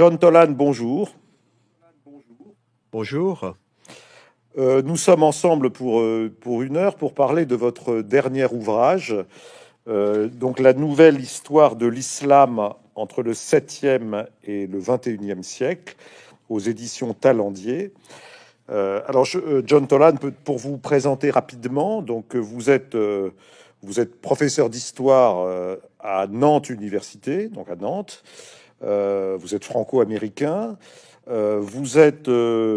John Tolan, bonjour. Bonjour. Nous sommes ensemble pour une heure pour parler de votre dernier ouvrage, donc la nouvelle histoire de l'islam entre le 7e et le 21e siècle, aux éditions Talandier. John Tolan, pour vous présenter rapidement, donc vous êtes professeur d'histoire à Nantes Université, donc à Nantes. Vous êtes franco-américain. Vous êtes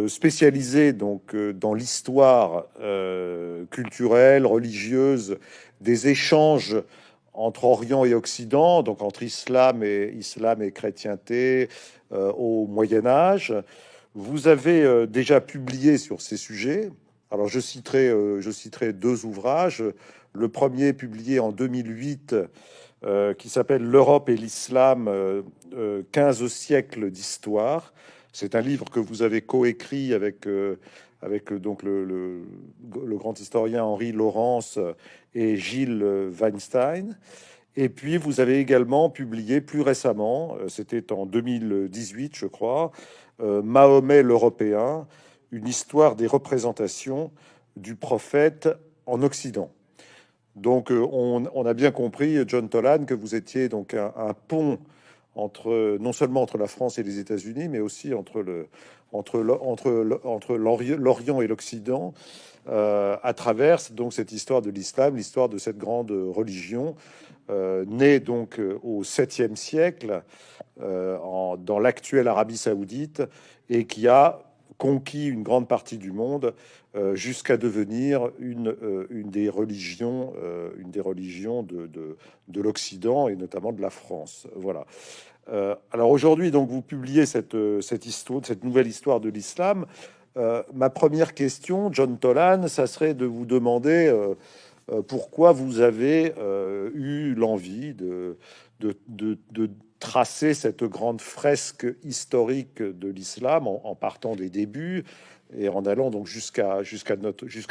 spécialisé dans l'histoire culturelle, religieuse, des échanges entre Orient et Occident, donc entre islam et chrétienté au Moyen Âge. Vous avez déjà publié sur ces sujets. Alors je citerai deux ouvrages. Le premier publié en 2008 qui s'appelle L'Europe et l'islam, 15 siècles d'histoire. C'est un livre que vous avez coécrit avec donc le grand historien Henri Laurence et Gilles Weinstein. Et puis vous avez également publié plus récemment, c'était en 2018 je crois, Mahomet l'Européen, une histoire des représentations du prophète en Occident. Donc, on a bien compris, John Tolan, que vous étiez donc un pont entre non seulement entre la France et les États-Unis, mais aussi entre l'Orient et l'Occident, à travers donc cette histoire de l'islam, l'histoire de cette grande religion née donc au 7e siècle dans l'actuelle Arabie Saoudite et qui a conquis une grande partie du monde jusqu'à devenir une des religions de l'Occident et notamment de la France. Voilà. Alors aujourd'hui, donc, vous publiez cette nouvelle histoire de l'islam. Ma première question, John Tolan, ça serait de vous demander pourquoi vous avez eu l'envie de tracer cette grande fresque historique de l'islam en partant des débuts et en allant donc jusqu'à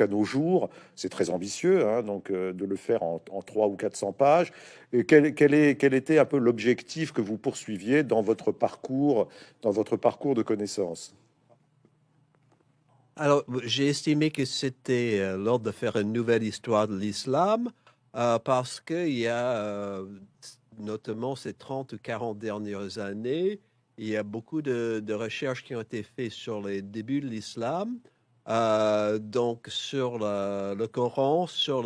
nos jours. C'est très ambitieux, hein, donc de le faire en 300 ou 400 pages. Et quel était un peu l'objectif que vous poursuiviez dans votre parcours de connaissances? Alors, j'ai estimé que c'était l'heure de faire une nouvelle histoire de l'islam parce qu'il y a, notamment ces 30 ou 40 dernières années, il y a beaucoup de recherches qui ont été faites sur les débuts de l'islam, donc sur le Coran, sur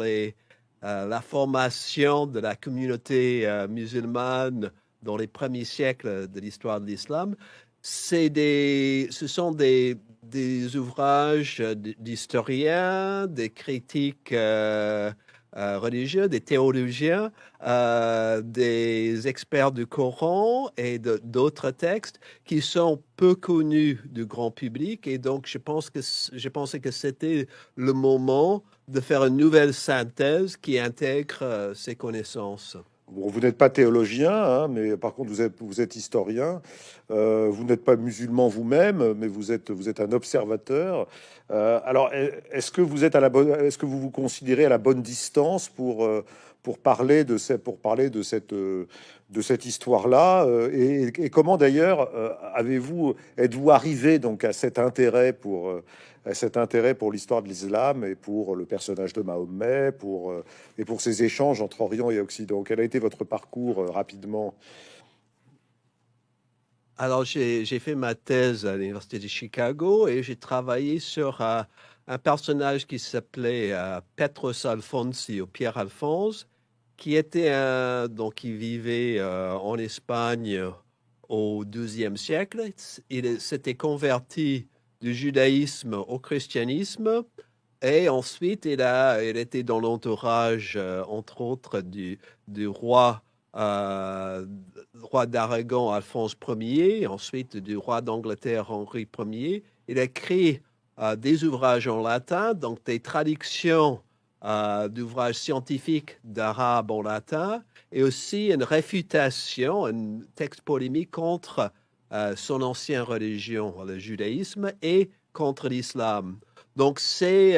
la formation de la communauté musulmane dans les premiers siècles de l'histoire de l'islam. Ce sont des ouvrages d'historiens, des critiques religieux, des théologiens, des experts du Coran et d'autres textes qui sont peu connus du grand public. Et donc, je pensais que c'était le moment de faire une nouvelle synthèse qui intègre ces connaissances. Bon, vous n'êtes pas théologien, hein, mais par contre, vous êtes historien. Vous n'êtes pas musulman vous-même, mais vous êtes un observateur. Est-ce que vous êtes est-ce que vous vous considérez à la bonne distance pour parler de cette histoire-là? Et comment d'ailleurs êtes-vous arrivé donc à cet intérêt pour l'histoire de l'islam et pour le personnage de Mahomet, et pour ces échanges entre Orient et Occident? Quel a été votre parcours rapidement? Alors, j'ai fait ma thèse à l'Université de Chicago et j'ai travaillé sur un personnage qui s'appelait Petros Alfonsi ou Pierre Alphonse, qui était donc qui vivait en Espagne au XIIe siècle. Il s'était converti du judaïsme au christianisme et ensuite il était dans l'entourage, entre autres, du euh, roi d'Aragon Alphonse Ier, ensuite du roi d'Angleterre Henri Ier. Il a écrit des ouvrages en latin, donc des traductions d'ouvrages scientifiques d'arabe en latin, et aussi une réfutation, un texte polémique contre son ancienne religion, le judaïsme, et contre l'islam. Donc, j'ai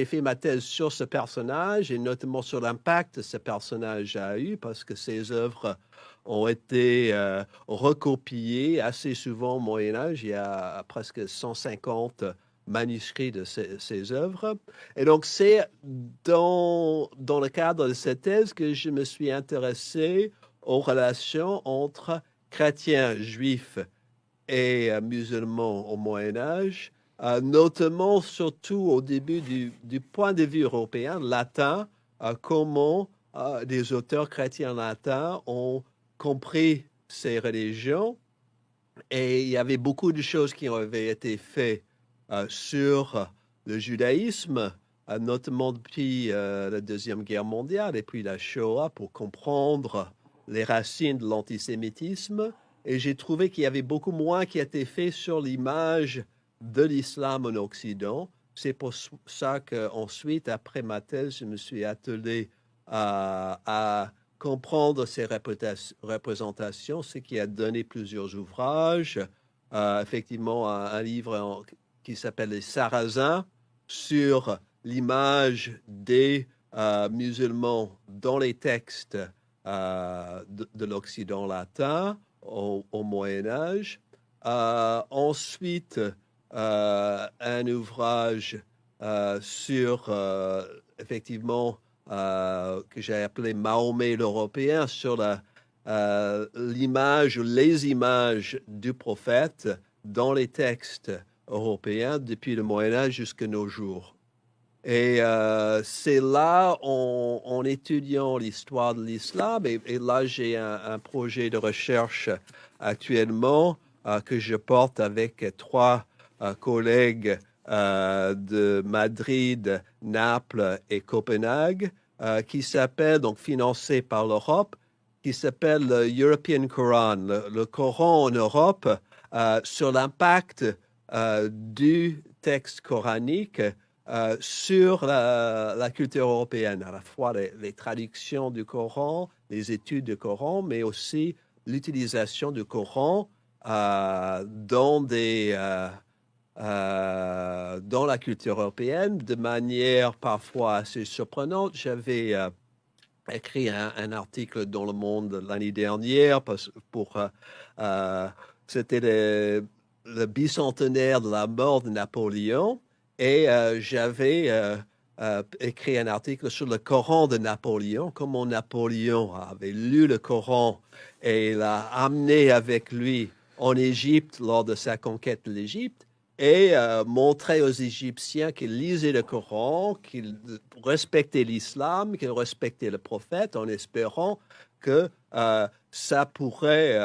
fait ma thèse sur ce personnage et notamment sur l'impact que ce personnage a eu parce que ses œuvres ont été recopiés assez souvent au Moyen Âge. Il y a presque 150 manuscrits de ces œuvres. Et donc, c'est dans le cadre de cette thèse que je me suis intéressé aux relations entre chrétiens, juifs et musulmans au Moyen Âge, notamment surtout au début du point de vue européen, latin, comment des auteurs chrétiens latins ont compris ces religions. Et il y avait beaucoup de choses qui avaient été faites sur le judaïsme, notamment depuis la Deuxième Guerre mondiale et puis la Shoah, pour comprendre les racines de l'antisémitisme. Et j'ai trouvé qu'il y avait beaucoup moins qui a été fait sur l'image de l'islam en Occident. C'est pour ça qu'ensuite, après ma thèse, je me suis attelé à comprendre ces représentations, ce qui a donné plusieurs ouvrages. Effectivement, un livre qui s'appelle Les Sarrasins sur l'image des musulmans dans les textes de l'Occident latin au Moyen Âge. Ensuite, un ouvrage sur, effectivement, que j'ai appelé Mahomet l'Européen, sur l'image, les images du prophète dans les textes européens depuis le Moyen Âge jusqu'à nos jours. Et c'est là, en étudiant l'histoire de l'islam, et là j'ai un projet de recherche actuellement que je porte avec trois collègues de Madrid, Naples et Copenhague, qui s'appelle, donc financé par l'Europe, qui s'appelle le European Quran, le Coran en Europe, sur l'impact du texte coranique sur la culture européenne, à la fois les traductions du Coran, les études du Coran, mais aussi l'utilisation du Coran dans la culture européenne de manière parfois assez surprenante. J'avais écrit un article dans Le Monde l'année dernière c'était le bicentenaire de la mort de Napoléon et j'avais écrit un article sur le Coran de Napoléon, comment Napoléon avait lu le Coran et l'a amené avec lui en Égypte lors de sa conquête de l'Égypte et montrer aux Égyptiens qu'ils lisaient le Coran, qu'ils respectaient l'islam, qu'ils respectaient le prophète, en espérant que ça pourrait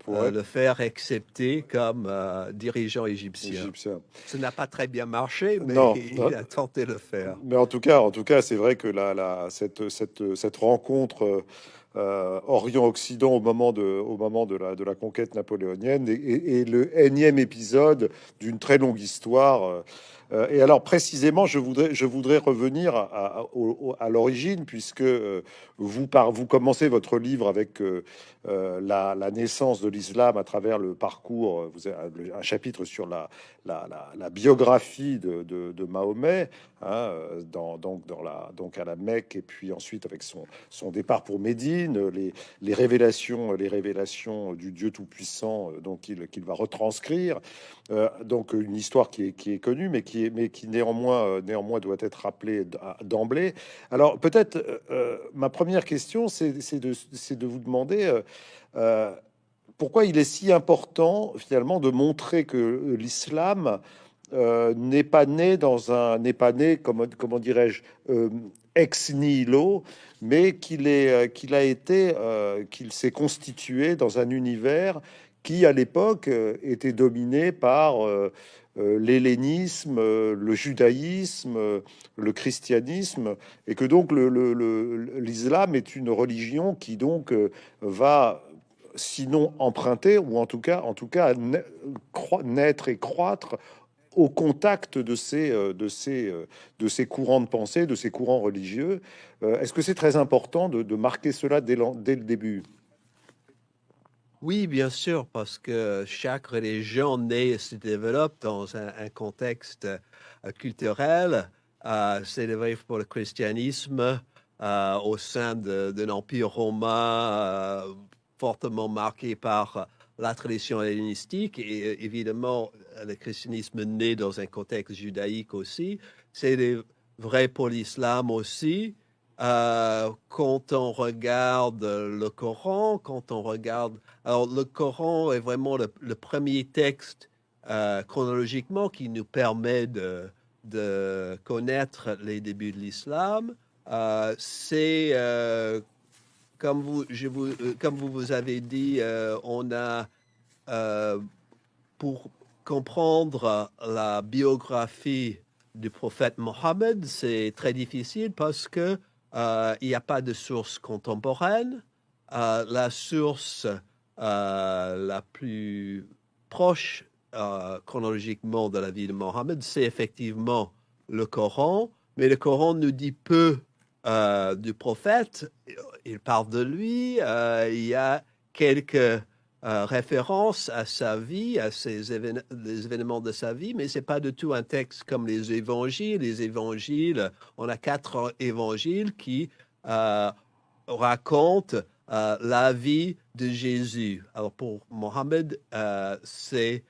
le faire accepter comme dirigeant égyptien. Ça n'a pas très bien marché, mais Non, il a tenté de le faire. mais en tout cas, c'est vrai que cette rencontre Orient-Occident au moment de la conquête napoléonienne et le énième épisode d'une très longue histoire. Et alors précisément, je voudrais revenir à l'origine, puisque vous commencez votre livre avec la naissance de l'islam à travers le parcours. Vous avez un chapitre sur la biographie de Mahomet, hein, donc à la Mecque, et puis ensuite avec son départ pour Médine, les révélations du Dieu Tout-Puissant, donc qu'il va retranscrire. Donc une histoire qui est connue, mais qui néanmoins doit être rappelée d'emblée. Alors peut-être ma première question, c'est de vous demander pourquoi il est si important finalement de montrer que l'islam n'est pas né, comment dirais-je, ex nihilo, mais qu'il s'est constitué dans un univers qui, à l'époque, était dominé par l'hellénisme, le judaïsme, le christianisme, et que donc l'islam est une religion qui donc va sinon emprunter, ou en tout cas naître et croître au contact de ces courants de pensée, de ces courants religieux. Est-ce que c'est très important de marquer cela dès le début? Oui, bien sûr, parce que chaque religion naît et se développe dans un contexte culturel. C'est vrai pour le christianisme au sein d'un empire romain fortement marqué par la tradition hellénistique et évidemment le christianisme né dans un contexte judaïque aussi. C'est des vrais polyslames aussi. Quand on regarde le Coran, quand on regarde... Alors, le Coran est vraiment le premier texte chronologiquement qui nous permet de connaître les débuts de l'islam. C'est, comme vous avez dit, on a, pour comprendre la biographie du prophète Mohammed, c'est très difficile parce que il n'y a pas de source contemporaine. La source la plus proche chronologiquement de la vie de Mohammed, c'est effectivement le Coran, mais le Coran nous dit peu du prophète. Il parle de lui, il y a quelques référence à sa vie, à les événements de sa vie, mais c'est pas du tout un texte comme les évangiles. Les évangiles, on a 4 évangiles qui racontent la vie de Jésus. Alors pour Mohammed, c'est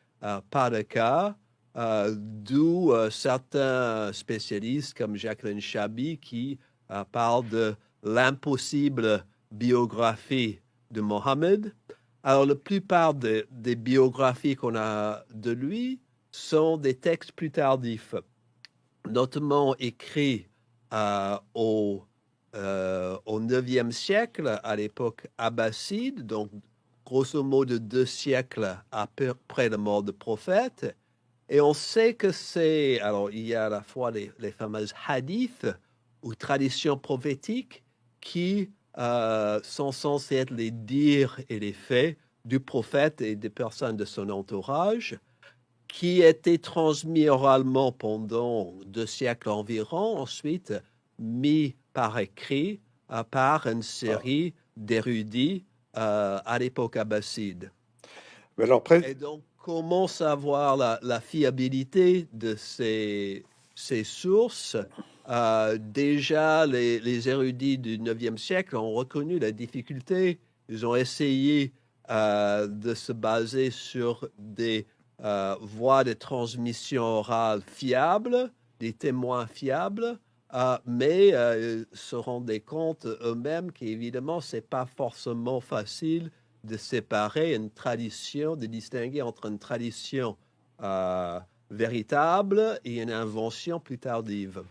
pas le cas, d'où certains spécialistes comme Jacqueline Chabi qui parlent de l'impossible biographie de Mohammed. Alors, la plupart des biographies qu'on a de lui sont des textes plus tardifs, notamment écrits au 9e siècle, à l'époque abbasside, donc grosso modo 2 siècles après la mort du prophète. Et on sait que c'est... Alors, il y a à la fois les fameuses hadiths ou traditions prophétiques qui sont censés être les dires et les faits du prophète et des personnes de son entourage, qui étaient transmis oralement pendant 2 siècles environ, ensuite mis par écrit par une série d'érudits à l'époque abbasside. Mais alors, Et donc, comment savoir la fiabilité de ces sources? Déjà, les érudits du 9e siècle ont reconnu la difficulté. Ils ont essayé de se baser sur des voies de transmission orale fiables, des témoins fiables, mais ils se rendaient compte eux-mêmes qu'évidemment, ce n'est pas forcément facile de séparer une tradition, de distinguer entre une tradition véritable et une invention plus tardive.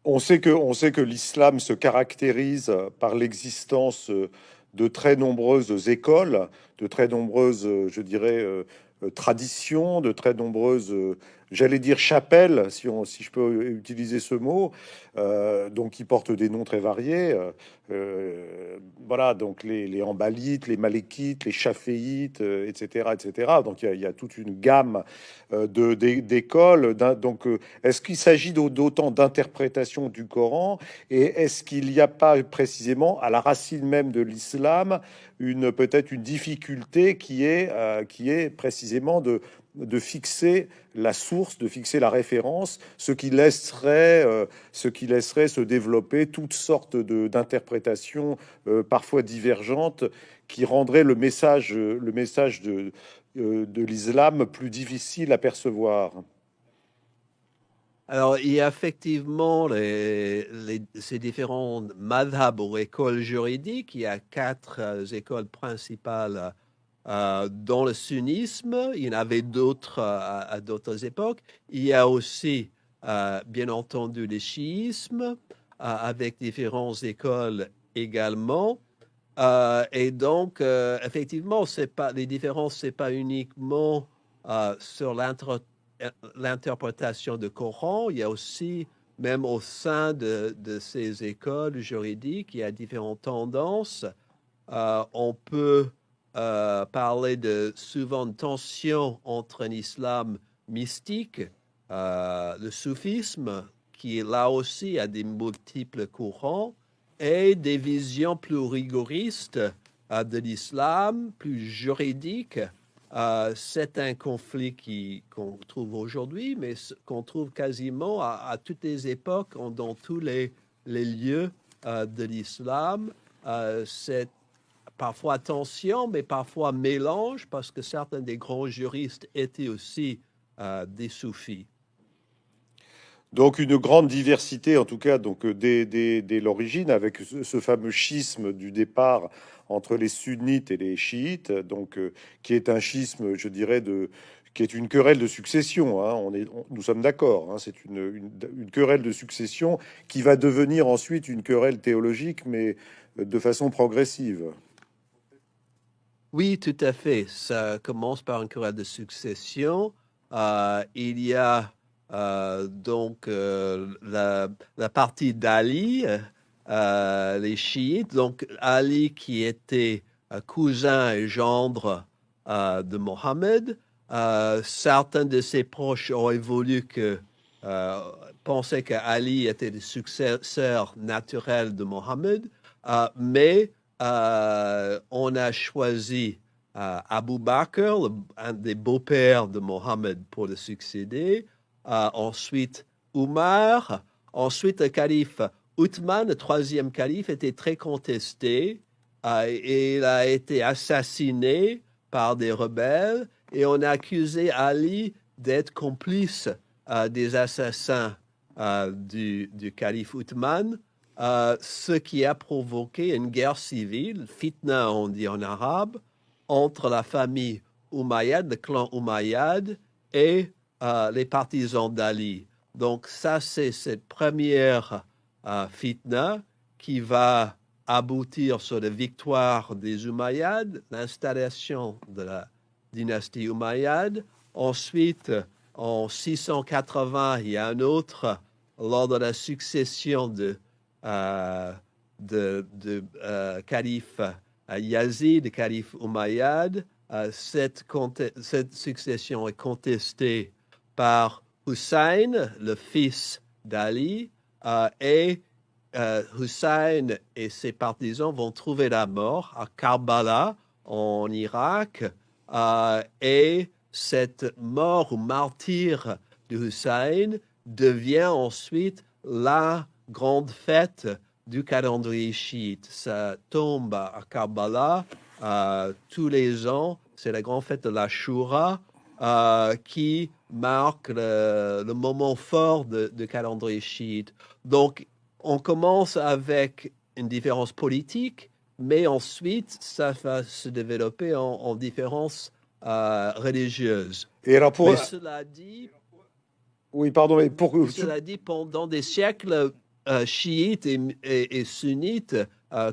on sait que l'islam se caractérise par l'existence de très nombreuses écoles, de très nombreuses, je dirais, traditions, de très nombreuses, j'allais dire chapelles, si je peux utiliser ce mot, donc qui portent des noms très variés. Voilà, donc les Hanbalites, les Malékites, les Chaféites, etc., etc. Donc il y a toute une gamme d'écoles. Donc est-ce qu'il s'agit d'autant d'interprétations du Coran et est-ce qu'il n'y a pas précisément à la racine même de l'islam peut-être une difficulté qui est précisément de fixer la source, de fixer la référence, ce qui laisserait se développer toutes sortes d'interprétations parfois divergentes qui rendraient le message de l'islam plus difficile à percevoir. Alors, il y a effectivement ces différents madhab ou écoles juridiques. Il y a 4 écoles principales dans le sunnisme. Il y en avait d'autres à d'autres époques. Il y a aussi, bien entendu, le chiisme avec différentes écoles également. Et donc, effectivement, les différences, c'est pas uniquement sur l'interprétation du Coran, il y a aussi, même au sein de ces écoles juridiques, il y a différentes tendances. On peut parler souvent de tension entre un islam mystique, le soufisme, qui là aussi a des multiples courants, et des visions plus rigoristes de l'islam, plus juridiques. C'est un conflit qu'on trouve aujourd'hui, mais qu'on trouve quasiment à toutes les époques, dans tous les lieux de l'islam. C'est parfois tension, mais parfois mélange, parce que certains des grands juristes étaient aussi des soufis. Donc une grande diversité, en tout cas, donc dès l'origine, avec ce fameux schisme du départ entre les sunnites et les chiites, donc qui est un schisme, je dirais, qui est une querelle de succession. Hein, nous sommes d'accord. Hein, c'est une querelle de succession qui va devenir ensuite une querelle théologique, mais de façon progressive. Oui, tout à fait. Ça commence par une querelle de succession. Il y a donc la partie d'Ali, les chiites. Donc Ali qui était cousin et gendre de Mohammed. Certains de ses proches auraient voulu euh, penser que Ali était le successeur naturel de Mohammed, mais on a choisi Abu Bakr, un des beaux-pères de Mohammed, pour le succéder. Ensuite, Umar. Ensuite, le calife Uthman, le troisième calife, était très contesté. Et il a été assassiné par des rebelles. Et on a accusé Ali d'être complice des assassins du calife Uthman. Ce qui a provoqué une guerre civile, fitna on dit en arabe, entre la famille Umayyad, le clan Umayyad, et les partisans d'Ali. Donc ça, c'est cette première fitna qui va aboutir sur la victoire des Umayyads, l'installation de la dynastie Umayyad. Ensuite, en 680, il y a un autre, lors de la succession de calife Yazid, calife Umayyad. Cette succession est contestée par Hussein, le fils d'Ali, et Hussein et ses partisans vont trouver la mort à Karbala, en Irak, et cette mort ou martyre de Hussein devient ensuite la grande fête du calendrier chiite. Ça tombe à Karbala tous les ans. C'est la grande fête de l'Ashura qui marque le moment fort de calendrier chiite. Donc, on commence avec une différence politique, mais ensuite, ça va se développer en différences religieuses. Et alors Mais cela dit, oui, pardon, mais cela dit, pendant des siècles, chiites et sunnites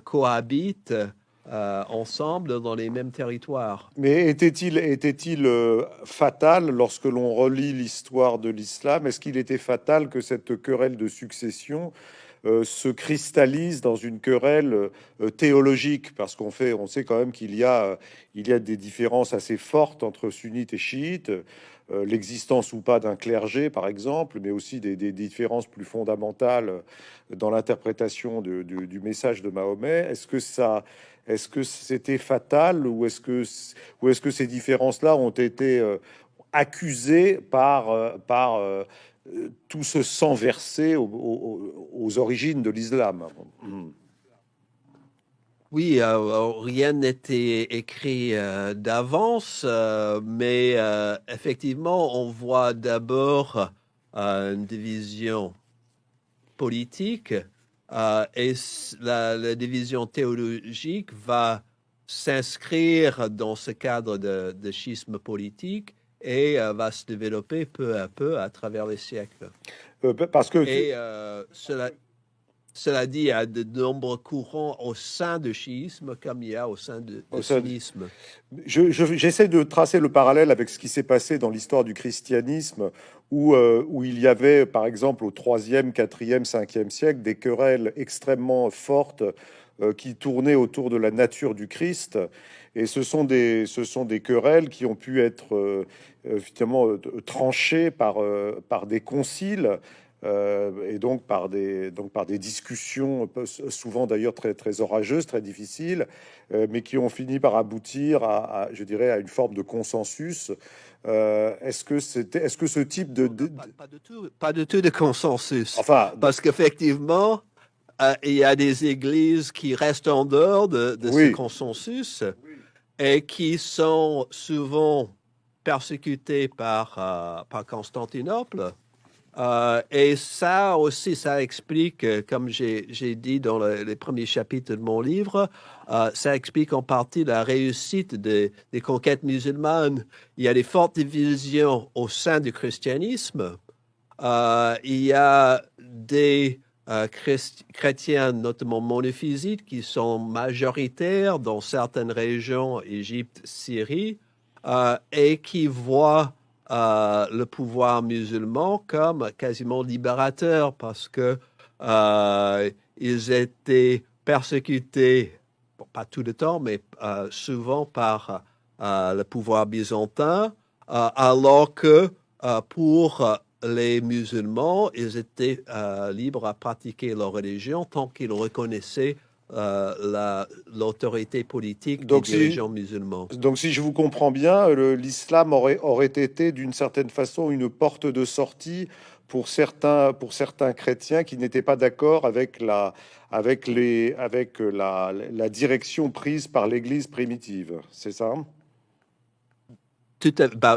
cohabitent ensemble dans les mêmes territoires. mais était-il fatal lorsque l'on relit l'histoire de l'islam? Est-ce qu'il était fatal que cette querelle de succession se cristallise dans une querelle théologique? Parce on sait quand même il y a des différences assez fortes entre sunnites et chiites, l'existence ou pas d'un clergé, par exemple, mais aussi des différences plus fondamentales dans l'interprétation du message de Mahomet. Est-ce que c'était fatal ou est-ce que ces différences-là ont été accusées par tout ce sang versé aux origines de l'islam? Oui, rien n'était écrit d'avance, mais effectivement, on voit d'abord une division politique et la division théologique va s'inscrire dans ce cadre de schisme politique et va se développer peu à peu à travers les siècles. Parce que Et cela dit, il y a de nombreux courants au sein du chiisme comme il y a au sein du ça, sunnisme. j'essaie de tracer le parallèle avec ce qui s'est passé dans l'histoire du christianisme, où il y avait, par exemple, au troisième, quatrième, cinquième siècle, des querelles extrêmement fortes qui tournaient autour de la nature du Christ. Et ce sont des querelles qui ont pu être finalement tranchées par des conciles. Et donc par des discussions, souvent d'ailleurs très orageuses, très difficiles, mais qui ont fini par aboutir je dirais, à une forme de consensus. Est-ce que ce type Pas du tout de consensus, enfin, parce qu'effectivement, il y a des églises qui restent en dehors de ce Oui, consensus et qui sont souvent persécutées par Constantinople. Et ça aussi, ça explique, comme j'ai dit dans les premiers chapitres de mon livre, ça explique en partie la réussite des conquêtes musulmanes. Il y a des fortes divisions au sein du christianisme. Il y a des chrétiens, notamment monophysites, qui sont majoritaires dans certaines régions, Égypte, Syrie, et qui voient le pouvoir musulman comme quasiment libérateur parce que ils étaient persécutés, bon, pas tout le temps, mais souvent par le pouvoir byzantin, alors que pour les musulmans, ils étaient libres à pratiquer leur religion tant qu'ils reconnaissaient l'autorité politique des donc dirigeants musulmans. si je vous comprends bien, l'islam aurait été d'une certaine façon une porte de sortie pour certains chrétiens qui n'étaient pas d'accord avec la direction prise par l'Église primitive. C'est ça?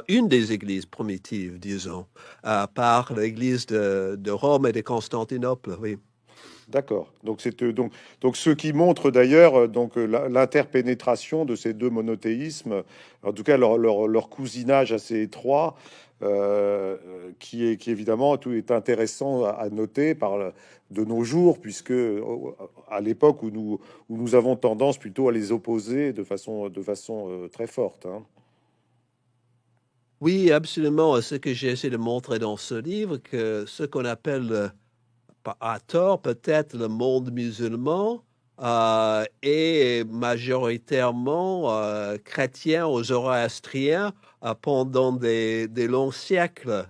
Une des églises primitives, disons, par l'église de Rome et de Constantinople, oui. D'accord. Donc ce qui montre d'ailleurs l'interpénétration de ces deux monothéismes, en tout cas leur cousinage assez étroit, qui évidemment tout est intéressant à noter de nos jours, puisque à l'époque où nous avons tendance plutôt à les opposer de façon très forte, hein. Oui, absolument. Ce que j'ai essayé de montrer dans ce livre, que ce qu'on appelle à tort peut-être le monde musulman est majoritairement chrétien aux zoroastriens pendant des longs siècles.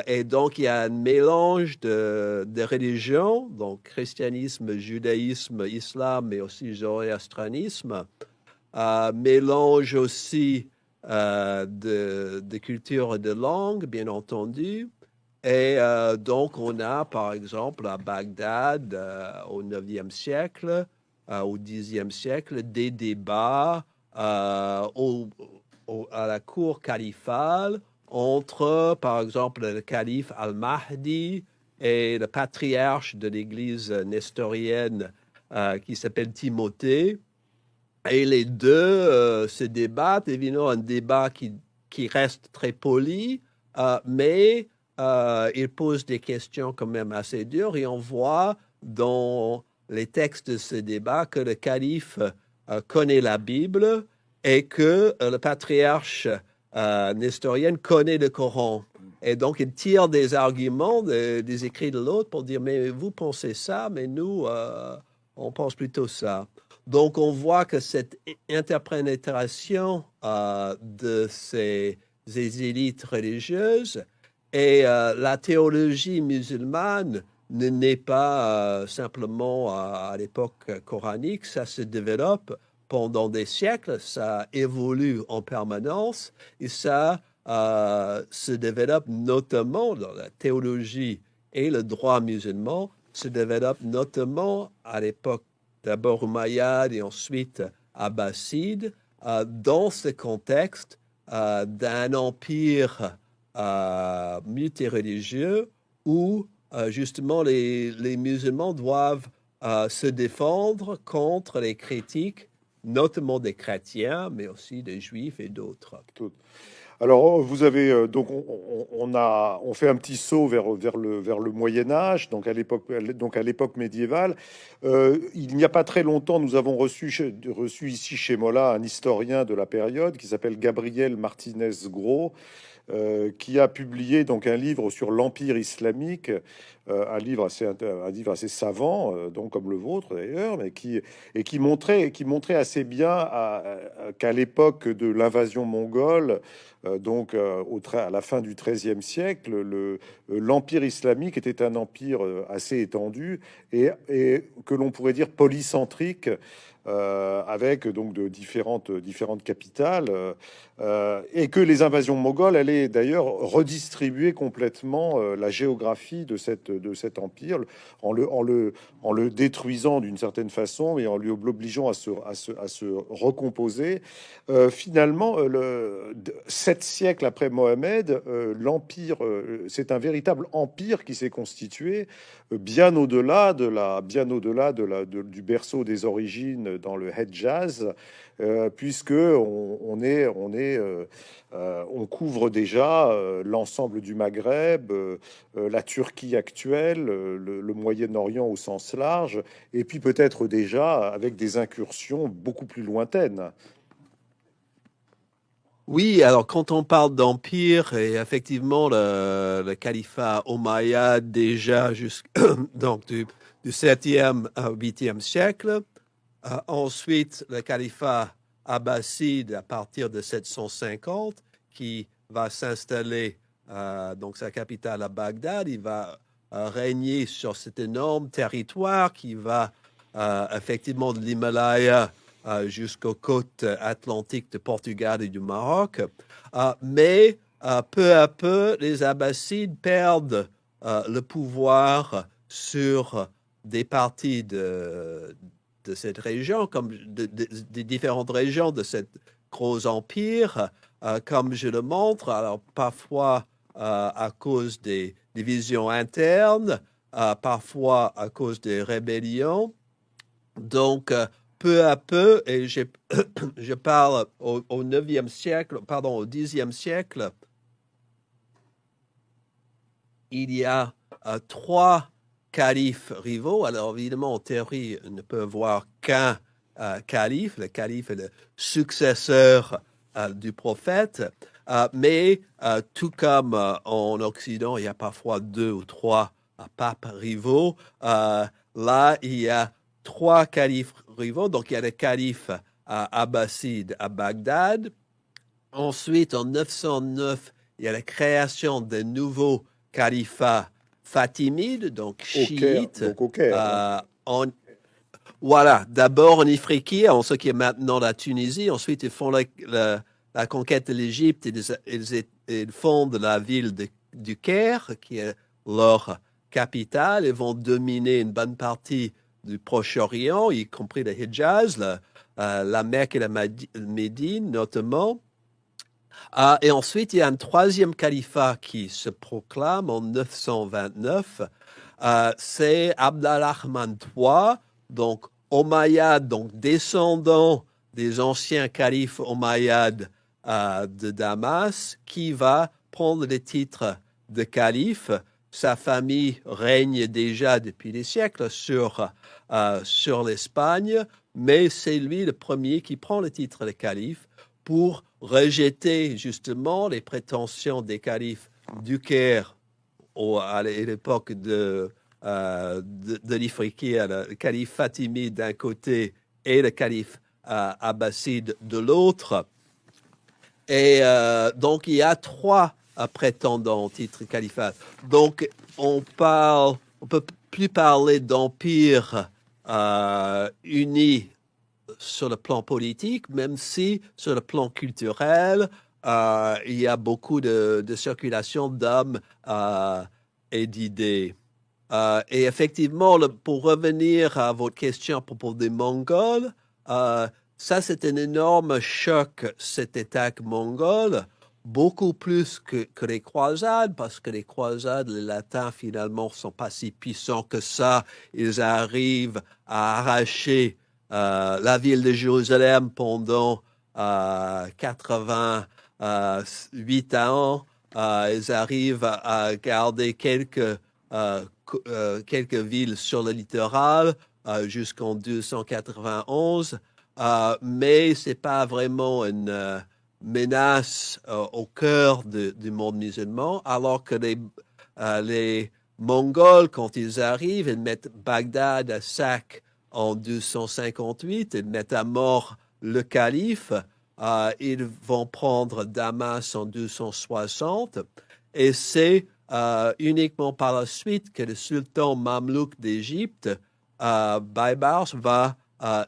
Et donc, il y a un mélange de religions, donc christianisme, judaïsme, islam, mais aussi zoroastrianisme, mélange aussi de culture et de langue, bien entendu. Et donc, on a, par exemple, à Bagdad, au 9e siècle, au 10e siècle, des débats à la cour califale entre, par exemple, le calife Al-Mahdi et le patriarche de l'Église nestorienne qui s'appelle Timothée. Et les deux se débattent, évidemment, un débat qui reste très poli, mais il pose des questions quand même assez dures et on voit dans les textes de ce débat que le calife connaît la Bible et que le patriarche nestorien connaît le Coran. Et donc, il tire des arguments des écrits de l'autre pour dire, mais vous pensez ça, mais nous, on pense plutôt ça. Donc, on voit que cette interprétation de ces élites religieuses et la théologie musulmane ne n'est pas simplement à l'époque coranique, ça se développe pendant des siècles, ça évolue en permanence et ça se développe notamment dans la théologie et le droit musulman, se développe notamment à l'époque d'abord Umayyad et ensuite Abbasside, dans ce contexte d'un empire multireligieux où justement les musulmans doivent se défendre contre les critiques, notamment des chrétiens, mais aussi des juifs et d'autres. Tout. Alors, vous avez on fait un petit saut vers le Moyen Âge, donc à l'époque médiévale. Il n'y a pas très longtemps, nous avons reçu ici chez Mola un historien de la période qui s'appelle Gabriel Martinez-Gros, qui a publié donc un livre sur l'Empire islamique, un livre assez savant, donc comme le vôtre d'ailleurs, mais qui montrait assez bien qu'à l'époque de l'invasion mongole, à la fin du XIIIe siècle, l'Empire islamique était un empire assez étendu et que l'on pourrait dire polycentrique, avec donc de différentes capitales, et que les invasions mongoles allaient d'ailleurs redistribuer complètement la géographie de cet empire en le détruisant d'une certaine façon et en lui obligeant à se recomposer. Finalement, 7 siècles après Mohamed, l'empire, c'est un véritable empire qui s'est constitué du berceau des origines dans le Hedjaz, puisque on couvre déjà l'ensemble du Maghreb, la Turquie actuelle, le Moyen-Orient au sens large, et puis peut-être déjà avec des incursions beaucoup plus lointaines. Oui, alors quand on parle d'empire, et effectivement le califat omeyyade déjà donc du 7e au 8e siècle, ensuite le califat abbasside à partir de 750 qui va s'installer donc sa capitale à Bagdad, il va régner sur cet énorme territoire qui va effectivement de l'Himalaya jusqu'aux côtes atlantiques du Portugal et du Maroc. Mais peu à peu, les Abbassides perdent le pouvoir sur des parties de cette région, comme des différentes régions de cet gros empire, comme je le montre. Alors, parfois à cause des divisions internes, parfois à cause des rébellions. Donc, peu à peu, et je parle au 9e siècle, pardon, au 10e siècle, il y a 3 califes rivaux. Alors, évidemment, en théorie, on ne peut voir qu'un calife. Le calife est le successeur du prophète. Mais tout comme en Occident, il y a parfois 2 ou 3 papes rivaux. Là, il y a 3 califes rivaux. Donc, il y a le calife abbasside à Bagdad. Ensuite, en 909, il y a la création d'un nouveau califat fatimide, donc Au Caire, chiite. donc au Caire, hein. Voilà, d'abord en Ifriqiya, en ce qui est maintenant la Tunisie. Ensuite, ils font la conquête de l'Égypte. Ils fondent la ville du Caire, qui est leur capitale. Ils vont dominer une bonne partie du Proche-Orient, y compris le Hijaz, la Mecque et la Médine, notamment. Et ensuite, il y a un 3e califat qui se proclame en 929. C'est Abd al-Rahman III, donc Omeyyade, donc descendant des anciens califes omeyyades de Damas, qui va prendre le titre de calife. Sa famille règne déjà depuis des siècles sur l'Espagne, mais c'est lui le premier qui prend le titre de calife pour rejeter justement les prétentions des califes du Caire à l'époque de l'Ifriqiya, le calife fatimide d'un côté et le calife abbasside de l'autre. Et donc, il y a 3 prétendants au titre califat. Donc, on peut plus parler d'empire uni sur le plan politique, même si sur le plan culturel, il y a beaucoup de circulation d'hommes et d'idées. Et effectivement, pour revenir à votre question à propos des Mongols, ça c'est un énorme choc, cette attaque mongole, beaucoup plus que les croisades, parce que les croisades, les latins finalement sont pas si puissants que ça. Ils arrivent à arracher la ville de Jérusalem pendant 88 ans. Ils arrivent à garder quelques villes sur le littoral jusqu'en 291, mais c'est pas vraiment une menace au cœur du monde musulman, alors que les Mongols, quand ils arrivent, ils mettent Bagdad à sac en 258, ils mettent à mort le calife, ils vont prendre Damas en 260, et c'est uniquement par la suite que le sultan mamelouk d'Égypte, Baybars, va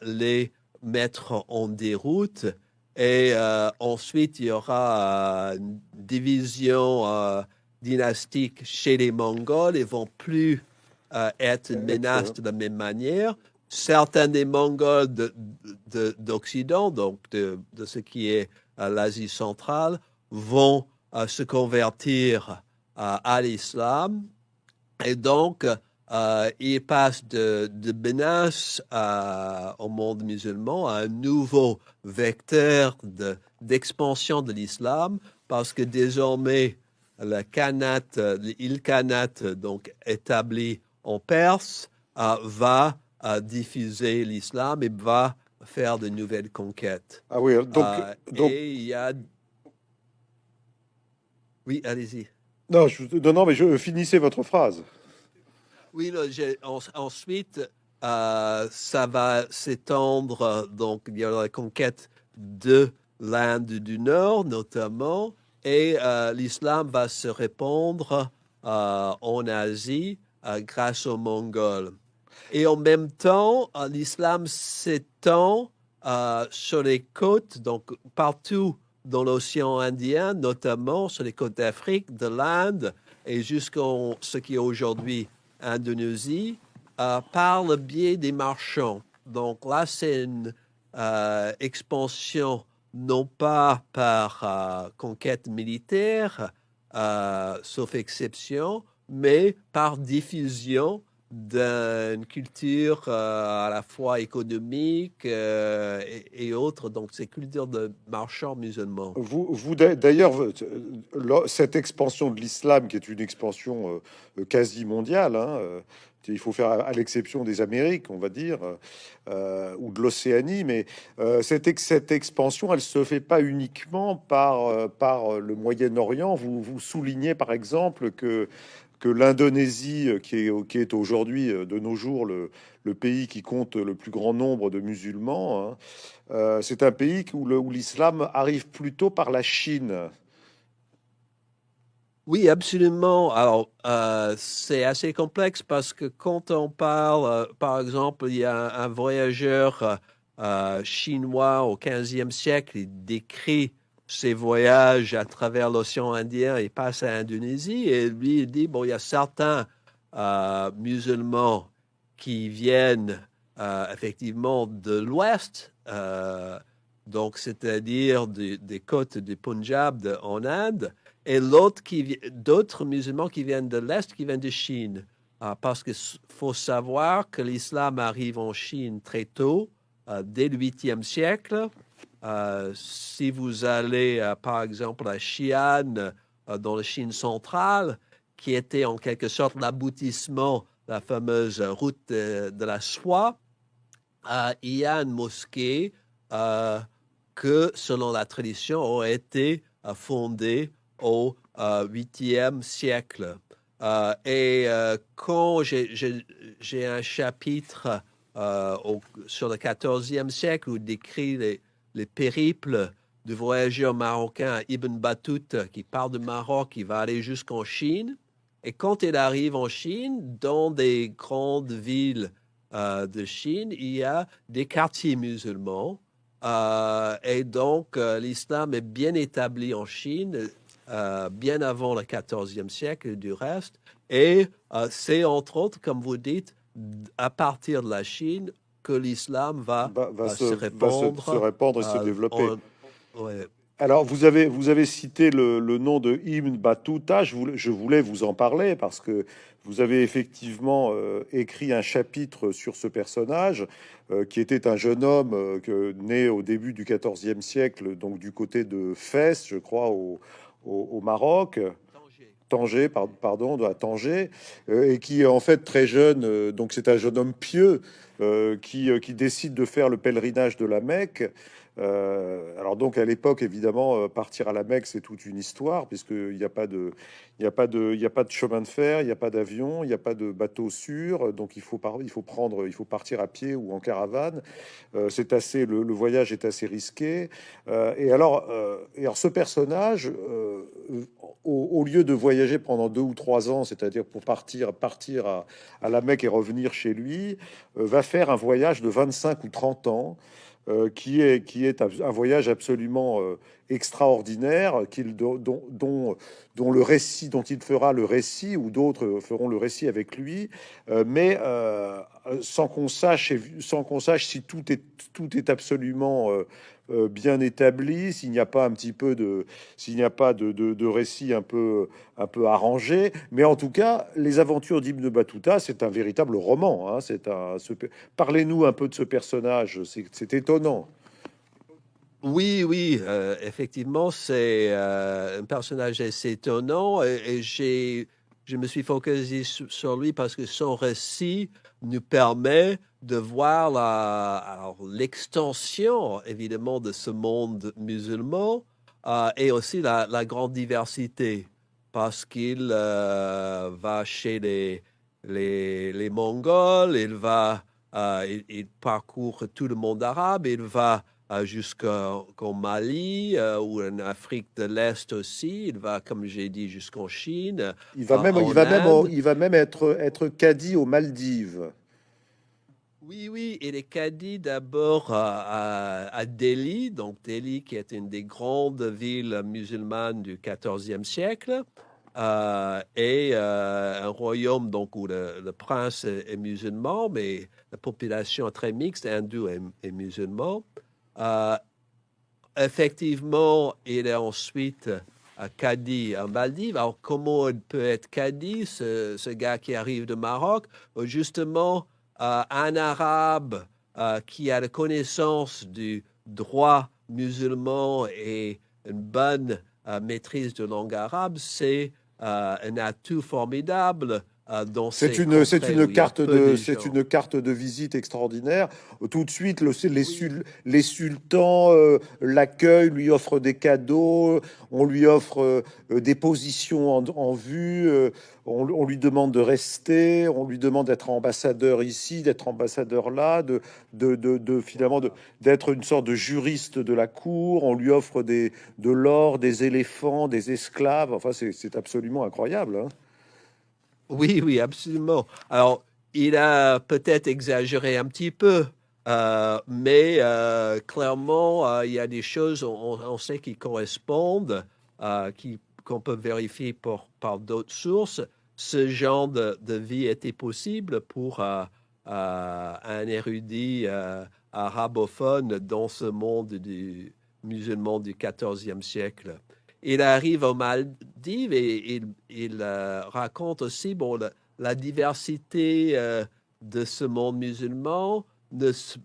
les mettre en déroute. Et ensuite, il y aura une division dynastique chez les Mongols. Ils ne vont plus être une menace de la même manière. Certains des Mongols d'Occident, donc de ce qui est l'Asie centrale, vont se convertir à l'islam. Et donc, il passe de menace au monde musulman à un nouveau vecteur d'expansion de l'islam, parce que désormais, le Khanat, l'île Khanat, donc établi en Perse, va diffuser l'islam et va faire de nouvelles conquêtes. Ah oui, donc Et il y a... Oui, allez-y. non, non, mais je finissez votre phrase. Oui, là, ensuite, ça va s'étendre. Donc, il y aura la conquête de l'Inde du Nord, notamment, et l'islam va se répandre en Asie grâce aux Mongols. Et en même temps, l'islam s'étend sur les côtes, donc partout dans l'océan Indien, notamment sur les côtes d'Afrique, de l'Inde et jusqu'en ce qui est aujourd'hui Indonésie, par le biais des marchands. Donc là, c'est une expansion non pas par conquête militaire, sauf exception, mais par diffusion d'une culture à la fois économique et autres. Donc, c'est culture de marchands musulmans. D'ailleurs, cette expansion de l'islam, qui est une expansion quasi mondiale, hein, il faut faire à l'exception des Amériques, on va dire, ou de l'Océanie, mais cette expansion, elle se fait pas uniquement par le Moyen-Orient. Vous soulignez par exemple que l'Indonésie, qui est aujourd'hui de nos jours le pays qui compte le plus grand nombre de musulmans, hein, c'est un pays où l'islam arrive plutôt par la Chine. Oui, absolument. Alors, c'est assez complexe parce que quand on parle, par exemple, il y a un voyageur chinois au 15e siècle, il décrit ses voyages à travers l'océan Indien et passe à l'Indonésie et lui il dit, bon, il y a certains musulmans qui viennent effectivement de l'Ouest, donc c'est-à-dire des côtes du Punjab en Inde, et d'autres musulmans qui viennent de l'Est, qui viennent de Chine. Parce qu'il faut savoir que l'islam arrive en Chine très tôt, dès le 8e siècle. Si vous allez, par exemple, à Xi'an, dans la Chine centrale, qui était en quelque sorte l'aboutissement de la fameuse route de la soie, il y a une mosquée que, selon la tradition, aurait été fondée au 8e siècle. Quand j'ai un chapitre sur le 14e siècle où décrit les périples du voyageur marocain Ibn Battuta qui part du Maroc, qui va aller jusqu'en Chine. Et quand il arrive en Chine, dans des grandes villes de Chine, il y a des quartiers musulmans. Et donc, l'islam est bien établi en Chine, bien avant le 14e siècle du reste. Et c'est entre autres, comme vous dites, à partir de la Chine que l'islam va se Se répandre. répandre et se développer. Ouais. Alors, vous avez cité le nom de Ibn Battuta. Je voulais vous en parler parce que vous avez effectivement écrit un chapitre sur ce personnage qui était un jeune homme né au début du XIVe siècle, donc du côté de Fès, je crois, au Maroc. Tanger. Tanger, pardon, à Tanger, et qui est en fait très jeune, donc c'est un jeune homme pieux qui décide de faire le pèlerinage de la Mecque. Alors donc à l'époque, évidemment, partir à la Mecque, c'est toute une histoire, puisqu'il n'y a pas de, il y a pas de, il y a pas de chemin de fer, il n'y a pas d'avion, il n'y a pas de bateau sûr, donc il faut partir à pied ou en caravane. Le voyage est assez risqué. Et alors ce personnage, au lieu de voyager pendant 2 ou 3 ans, c'est-à-dire pour partir à la Mecque et revenir chez lui, va faire un voyage de 25 ou 30 ans qui est un voyage absolument extraordinaire, dont le récit, dont il fera le récit, ou d'autres feront le récit avec lui, mais sans qu'on sache si tout est absolument bien établi, s'il n'y a pas un petit peu de, s'il n'y a pas de récit un peu arrangé. Mais en tout cas, les aventures d'Ibn Battuta, c'est un véritable roman, hein. Parlez-nous un peu de ce personnage, c'est étonnant. Oui, oui, effectivement, c'est un personnage assez étonnant et je me suis focalisé sur lui parce que son récit nous permet de voir alors, l'extension, évidemment, de ce monde musulman et aussi la grande diversité parce qu'il va chez les Mongols, il parcourt tout le monde arabe, il va jusqu'au Mali ou en Afrique de l'Est aussi. Il va, comme j'ai dit, jusqu'en Chine, en Inde. Il va même être cadi aux Maldives. Oui, oui, il est cadi d'abord à Delhi, donc Delhi qui est une des grandes villes musulmanes du XIVe siècle, et un royaume donc où le prince est musulman, mais la population est très mixte, hindou et musulman. Euh, Effectivement, il est ensuite à Cadi, en Maldives. Alors, comment il peut être Cadi, ce gars qui arrive de Maroc? Justement, un arabe qui a la connaissance du droit musulman et une bonne maîtrise de langue arabe, c'est un atout formidable dans ces contrées où il y a peu de C'est gens. une carte de visite extraordinaire. Tout de suite, Oui. les sultans l'accueillent, lui offrent des cadeaux, on lui offre des positions en vue, on lui demande de rester, on lui demande d'être ambassadeur ici, d'être ambassadeur là, finalement d'être une sorte de juriste de la cour. On lui offre de l'or, des éléphants, des esclaves. Enfin, c'est absolument incroyable, hein. Oui, oui, absolument. Alors, il a peut-être exagéré un petit peu, mais clairement, il y a des choses, on sait qui correspondent, qu'on peut vérifier par d'autres sources. Ce genre de vie était possible pour un érudit arabophone dans ce monde du musulman du XIVe siècle. Il arrive aux Maldives et il raconte aussi bon, la diversité de ce monde musulman.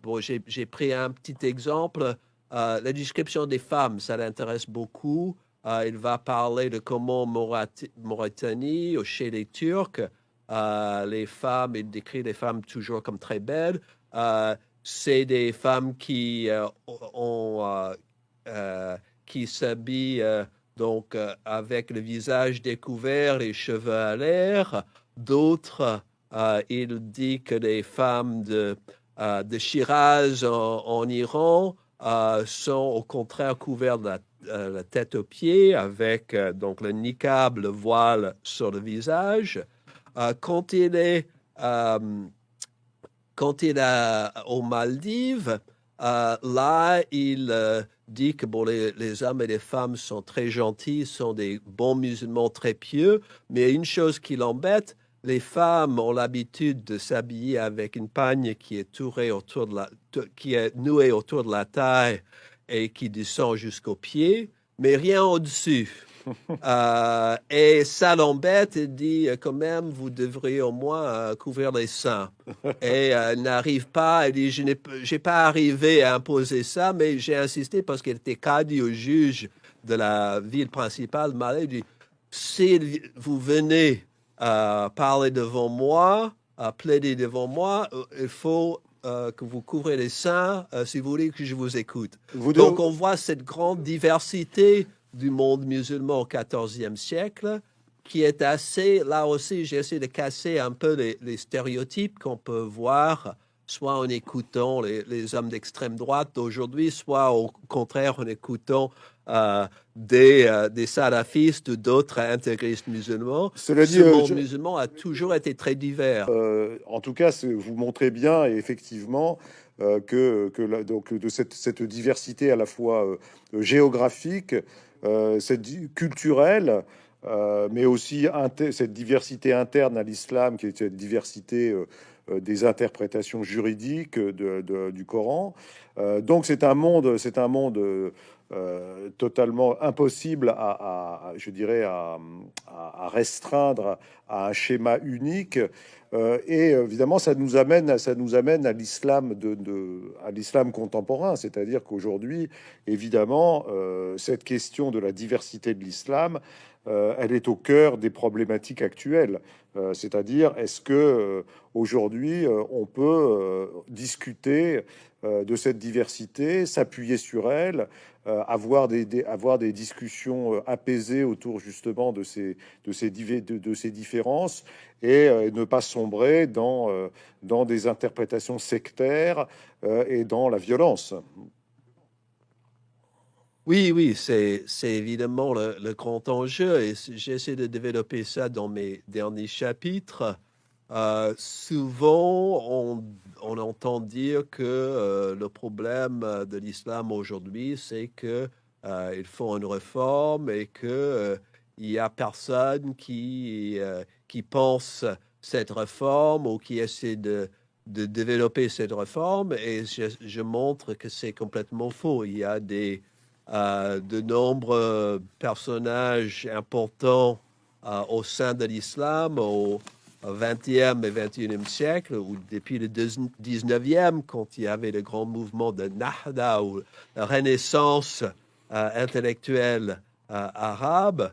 Bon, j'ai pris un petit exemple. La description des femmes, ça l'intéresse beaucoup. Il va parler de comment Mauritanie, ou chez les Turcs, les femmes, il décrit les femmes toujours comme très belles. C'est des femmes ont, qui s'habillent donc avec le visage découvert, les cheveux à l'air. D'autres, il dit que les femmes de Shiraz en Iran sont au contraire couvertes de la tête aux pieds avec donc le niqab, le voile sur le visage. Quand il est euh, quand il est aux Maldives, là, il dit que bon, les hommes et les femmes sont très gentils, sont des bons musulmans très pieux, mais une chose qui l'embête, les femmes ont l'habitude de s'habiller avec une pagne qui est qui est nouée autour de la taille et qui descend jusqu'aux pieds, mais rien au-dessus. Et ça l'embête et dit quand même, vous devriez au moins couvrir les seins. Et n'arrive pas, elle dit, j'ai pas arrivé à imposer ça, mais j'ai insisté parce qu'elle était cadi au juge de la ville principale. Elle dit, si vous venez parler devant moi, plaider devant moi, il faut que vous couvrez les seins si vous voulez que je vous écoute. Vous Donc de- on voit cette grande diversité du monde musulman au XIVe siècle qui est assez, là aussi, j'ai essayé de casser un peu les stéréotypes qu'on peut voir, soit en écoutant les hommes d'extrême droite d'aujourd'hui, soit au contraire en écoutant des salafistes ou d'autres intégristes musulmans. Cela dit, Ce monde musulman a toujours été très divers. en tout cas, vous montrez bien, et effectivement, donc de cette diversité à la fois géographique, culturelle, mais aussi cette diversité interne à l'islam, qui est cette diversité des interprétations juridiques du Coran. Donc c'est un monde totalement impossible je dirais, à restreindre à un schéma unique. Et évidemment, ça nous amène à l'islam à l'islam contemporain, c'est-à-dire qu'aujourd'hui, évidemment, cette question de la diversité de l'islam, elle est au cœur des problématiques actuelles. C'est-à-dire, est-ce que aujourd'hui, on peut discuter de cette diversité, s'appuyer sur elle, avoir des discussions apaisées autour justement de ces différences, et ne pas sombrer dans des interprétations sectaires et dans la violence. Oui, oui, c'est évidemment le grand enjeu et j'essaie de développer ça dans mes derniers chapitres. Souvent, on entend dire que le problème de l'islam aujourd'hui, c'est que il faut une réforme et que il y a personne qui pense cette réforme ou qui essaie de développer cette réforme. Et je montre que c'est complètement faux. Il y a de nombreux personnages importants au sein de l'islam, au XXe et XXIe siècle, ou depuis le XIXe, quand il y avait le grand mouvement de Nahda, ou la renaissance intellectuelle arabe,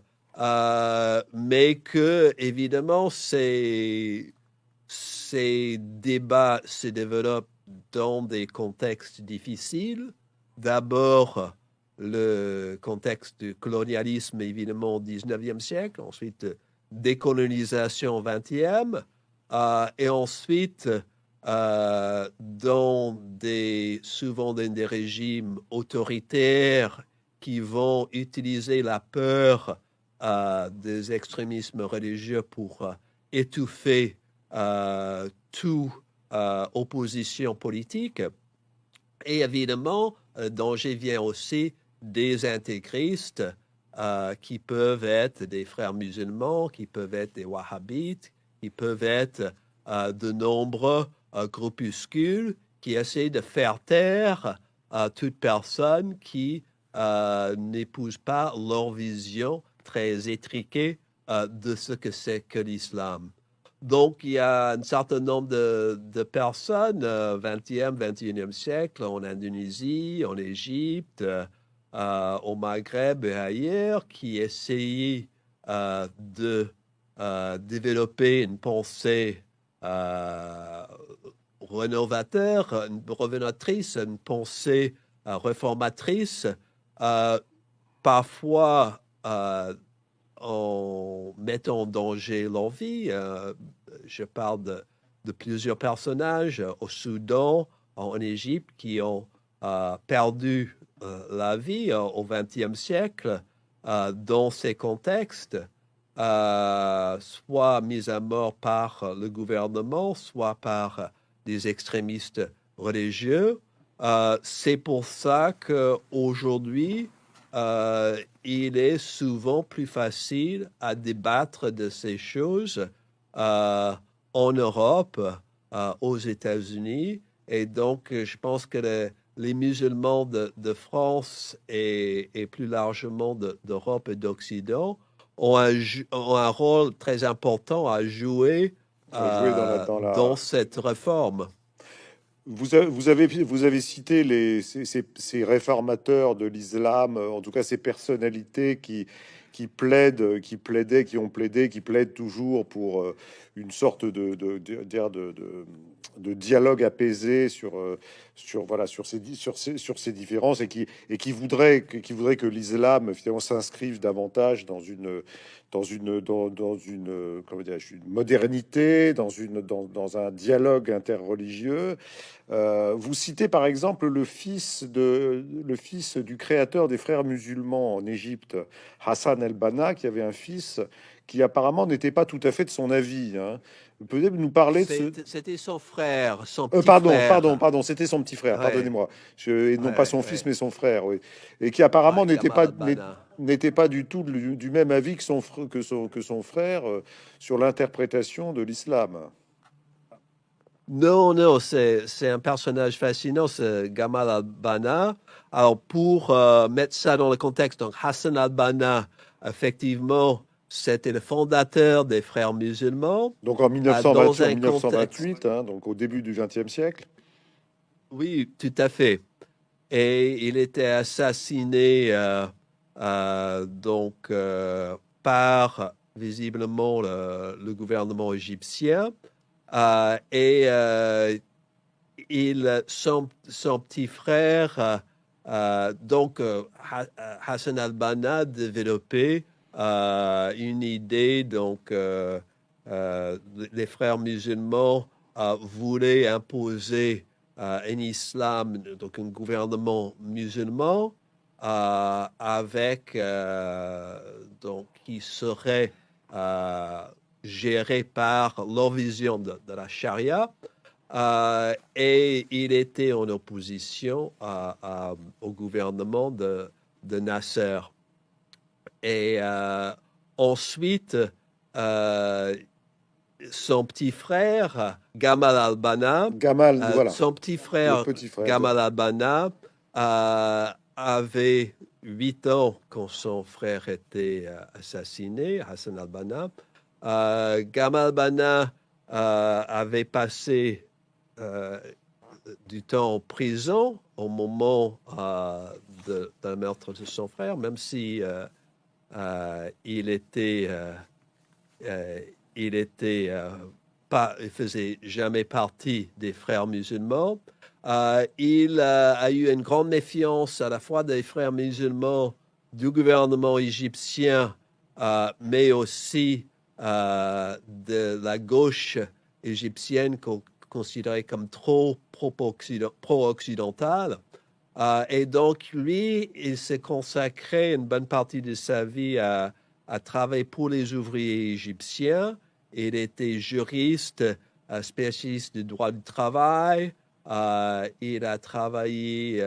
mais que, évidemment, ces débats se développent dans des contextes difficiles. D'abord, le contexte du colonialisme, évidemment, au XIXe siècle, ensuite décolonisation au XXe, et ensuite, souvent dans des régimes autoritaires qui vont utiliser la peur des extrémismes religieux pour étouffer toute opposition politique. Et évidemment, le danger vient aussi des intégristes qui peuvent être des frères musulmans, qui peuvent être des wahhabites, qui peuvent être de nombreux groupuscules qui essaient de faire taire toute personne qui n'épouse pas leur vision très étriquée de ce que c'est que l'islam. Donc, il y a un certain nombre de personnes, 20e, 21e siècle, en Indonésie, en Égypte, au Maghreb et ailleurs, qui essayaient de développer une pensée rénovatrice, une pensée réformatrice, parfois en mettant en danger leur vie. Je parle de plusieurs personnages au Soudan, en Égypte, qui ont perdu la vie au XXe siècle dans ces contextes, soit mis à mort par le gouvernement, soit par des extrémistes religieux. C'est pour ça qu'aujourd'hui, il est souvent plus facile à débattre de ces choses en Europe, aux États-Unis. Et donc, je pense que les musulmans de France et plus largement d'Europe et d'Occident ont un rôle très important à jouer Jouer dans cette réforme. Vous avez cité ces réformateurs de l'islam, en tout cas ces personnalités qui ont plaidé, qui plaident toujours pour une sorte de dialogue apaisé voilà, sur ces différences, et qui voudraient que l'islam finalement s'inscrive davantage comment une modernité, dans un dialogue interreligieux. Vous citez par exemple le fils du créateur des frères musulmans en Égypte, Hassan el-Banna, qui avait un fils qui apparemment n'était pas tout à fait de son avis, hein. Vous pouvez nous parler de ce... C'était son frère, son petit Pardon, frère. pardon, c'était son petit frère, Ouais, pardonnez-moi. Et non pas ouais, son fils, ouais, mais son frère, oui. Et qui apparemment ouais, Gamal Albana. n'était pas du tout du même avis que que son frère sur l'interprétation de l'islam. Non, non, c'est un personnage fascinant, ce Gamal al-Banna. Alors, pour mettre ça dans le contexte, donc Hassan al-Banna, effectivement, c'était le fondateur des Frères musulmans, Donc en dans 1928, en un contexte, 1928, hein, donc au début du XXe siècle. oui, tout à fait. Et il était assassiné par visiblement le gouvernement égyptien. Et son petit frère, Hassan al-Banna, développé une idée. Les frères musulmans voulaient imposer un islam, donc un gouvernement musulman, qui serait euh, géré par leur vision de la charia. Et il était en opposition au gouvernement de Nasser. Et ensuite, euh, son petit frère, Gamal al-Banna, Gamal, voilà, son petit le frère, petit frère de. Gamal al-Banna, avait 8 ans quand son frère était assassiné, Hassan al-Banna. Gamal al-Banna avait passé euh, du temps en prison au moment de meurtre de son frère, même si il était euh, il était pas, il faisait jamais partie des frères musulmans. Il a eu une grande méfiance à la fois des frères musulmans, du gouvernement égyptien, mais aussi de la gauche égyptienne qu'on considérait comme trop pro-occidentale. Et donc, lui, il s'est consacré une bonne partie de sa vie à travailler pour les ouvriers égyptiens. Il était juriste, spécialiste du droit du travail. Il a travaillé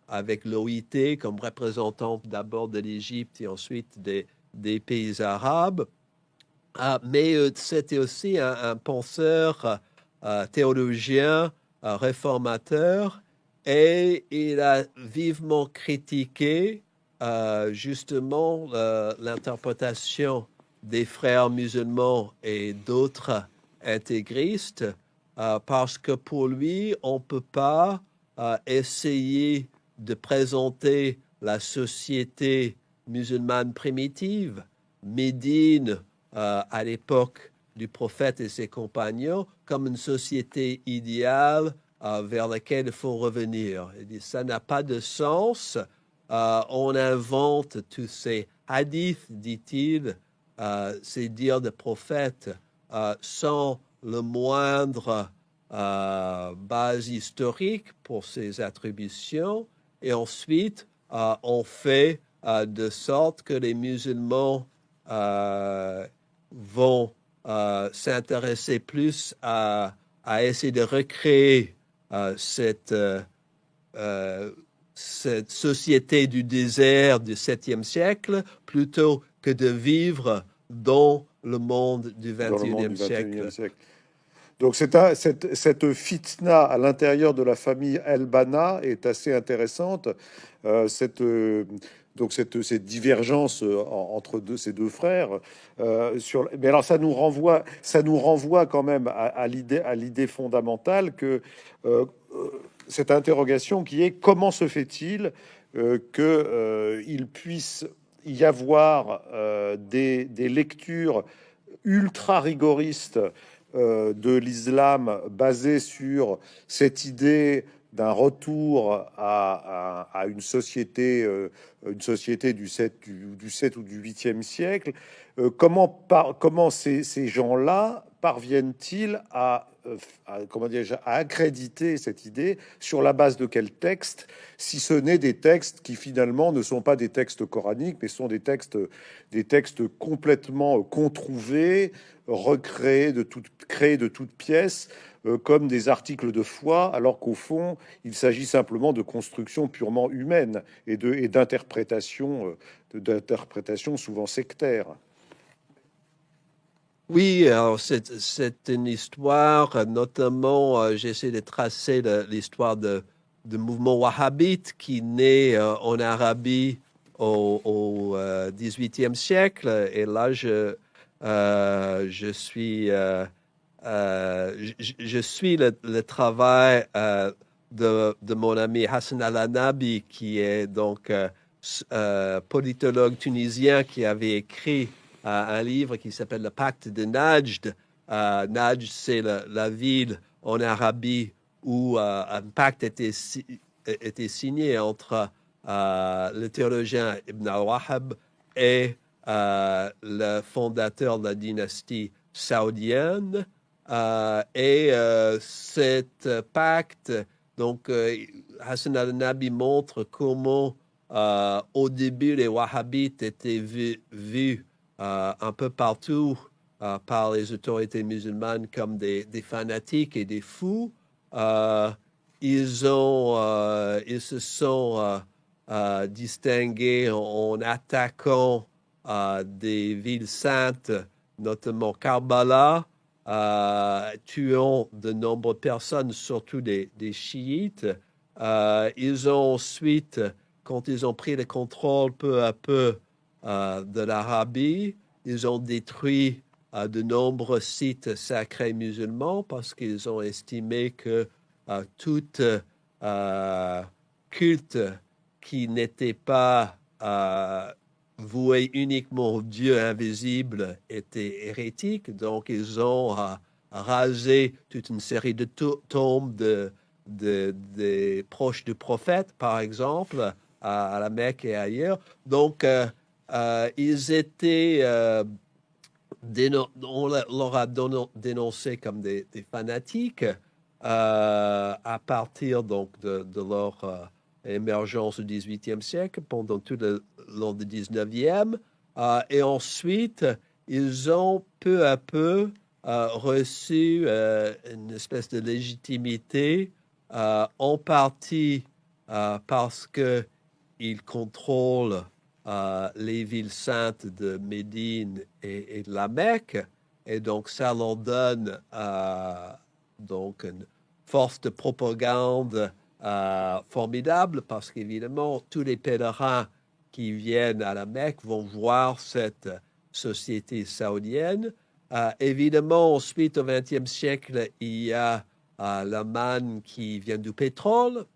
avec l'OIT comme représentant d'abord de l'Égypte et ensuite des pays arabes. Mais c'était aussi un penseur théologien, réformateur, et il a vivement critiqué justement l'interprétation des frères musulmans et d'autres intégristes, parce que pour lui, on ne peut pas essayer de présenter la société musulmane primitive, Médine, à l'époque du prophète et ses compagnons, comme une société idéale vers laquelle il faut revenir. Il dit, ça n'a pas de sens. On invente tous ces hadiths, dit-il, ces dires de prophètes, sans le moindre base historique pour ces attributions. Et ensuite, on fait de sorte que les musulmans vont s'intéresser plus à essayer de recréer euh, cette, euh, euh, cette société du désert du 7e siècle plutôt que de vivre dans le monde du Dans le monde du 21e 21e siècle. siècle. Donc cette fitna à l'intérieur de la famille El Bana est assez intéressante. Cette, cette divergence entre ces deux frères. Mais alors ça nous renvoie quand même à l'idée fondamentale que cette interrogation qui est comment se fait-il qu'il puisse y avoir des lectures ultra rigoristes de l'islam basé sur cette idée d'un retour à une société du 7 ou du 8e siècle. Comment ces gens-là parviennent-ils à comment dirais-je, à accréditer cette idée sur la base de quels textes, si ce n'est des textes qui finalement ne sont pas des textes coraniques, mais sont des textes complètement controuvés, créés de toutes pièces, comme des articles de foi, alors qu'au fond, il s'agit simplement de constructions purement humaines et d'interprétations souvent sectaires. Oui, alors c'est une histoire, notamment, j'essaie de tracer l'histoire du mouvement wahhabite qui naît en Arabie au 18e siècle. Et là, je suis, je suis le travail de mon ami Hassan Al-Anabi, qui est donc politologue tunisien qui avait écrit un livre qui s'appelle Le Pacte de Najd. Najd, c'est la ville en Arabie où un pacte était signé entre le théologien Ibn al-Wahhab et le fondateur de la dynastie saoudienne. Cet pacte, donc Hassan al-Nabi montre comment au début les wahhabites étaient vus un peu partout par les autorités musulmanes comme des fanatiques et des fous. Ils se sont distingués en attaquant des villes saintes, notamment Karbala, tuant de nombreuses personnes, surtout des chiites. Ils ont ensuite, quand ils ont pris le contrôle peu à peu de l'Arabie, ils ont détruit de nombreux sites sacrés musulmans parce qu'ils ont estimé que tout culte qui n'était pas voué uniquement au Dieu invisible était hérétique. Donc, ils ont rasé toute une série de tombes des proches du prophète, par exemple, à la Mecque et ailleurs. Donc, ils étaient, on leur a dénoncé comme des fanatiques à partir donc de leur émergence au XVIIIe siècle, pendant tout le long du XIXe. Et ensuite, ils ont peu à peu reçu une espèce de légitimité, en partie parce qu'ils contrôlent les villes saintes de Médine et de la Mecque. Et donc, ça leur donne donc une force de propagande formidable parce qu'évidemment, tous les pèlerins qui viennent à la Mecque vont voir cette société saoudienne. Évidemment, ensuite, au XXe siècle, il y a la manne qui vient du pétrole,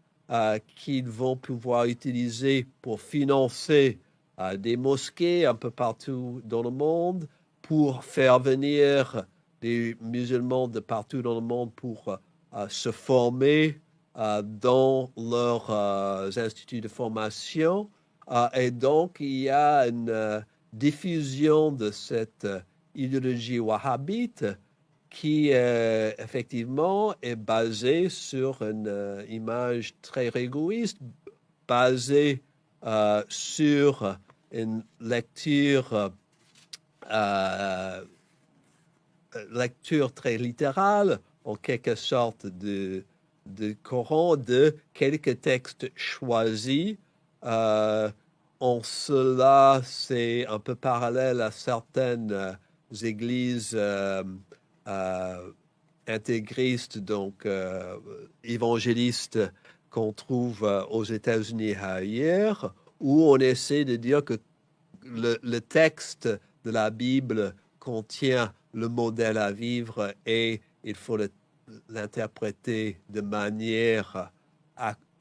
qu'ils vont pouvoir utiliser pour financer des mosquées un peu partout dans le monde, pour faire venir des musulmans de partout dans le monde pour se former dans leurs instituts de formation. Et donc, il y a une diffusion de cette idéologie wahhabite qui, effectivement, est basée sur une image très égoïste, basée sur une lecture très littérale, en quelque sorte, du Coran, de quelques textes choisis. En cela, c'est un peu parallèle à certaines églises intégristes, donc évangélistes, qu'on trouve aux États-Unis et ailleurs, où on essaie de dire que le texte de la Bible contient le modèle à vivre et il faut l'interpréter de manière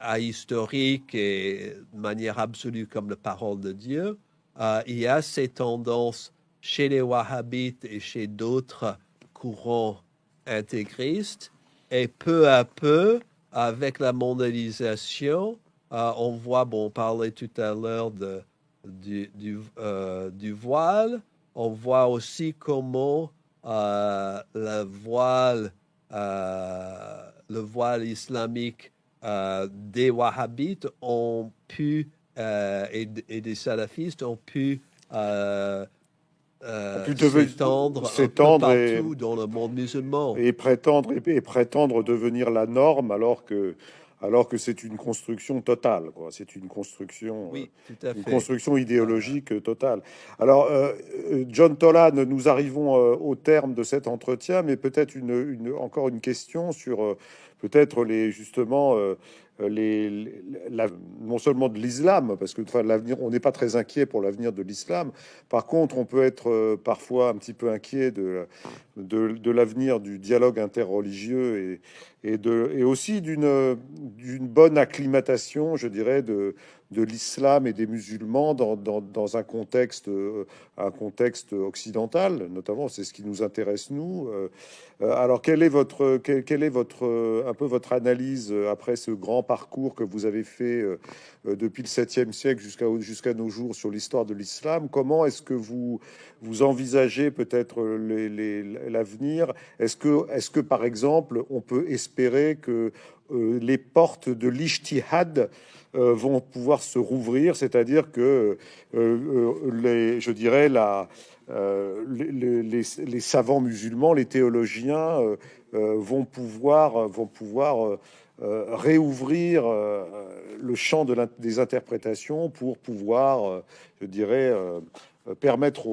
ahistorique et de manière absolue comme la parole de Dieu. Il y a ces tendances chez les wahhabites et chez d'autres courants intégristes, et peu à peu, avec la mondialisation, on voit, on parlait tout à l'heure du voile. On voit aussi comment le voile le voile islamique des wahhabites ont pu, et des salafistes ont pu On peut s'étendre un peu s'étendre partout dans le monde musulman. et prétendre devenir la norme alors que c'est une construction totale, quoi. C'est Oui, tout à une fait. construction Euh, idéologique totale. Alors, John Tolan, nous arrivons au terme de cet entretien, mais peut-être encore une question sur peut-être justement la- non seulement de l'islam, parce que enfin, l'avenir, on n'est pas très inquiet pour l'avenir de l'islam. Par contre, on peut être parfois un petit peu inquiet de l'avenir du dialogue interreligieux et aussi d'une bonne acclimatation, je dirais, de l'islam et des musulmans dans un contexte occidental, notamment. C'est ce qui nous intéresse, nous. Alors, quelle est un peu votre analyse après ce grand parcours que vous avez fait depuis le 7e siècle jusqu'à nos jours sur l'histoire de l'islam? Comment est-ce que vous envisagez peut-être l'avenir? Est-ce que, par exemple, on peut espérer que les portes de l'ijtihad vont pouvoir se rouvrir, c'est-à-dire que je dirais les savants musulmans, les théologiens vont pouvoir réouvrir le champ des interprétations pour pouvoir, je dirais, permettre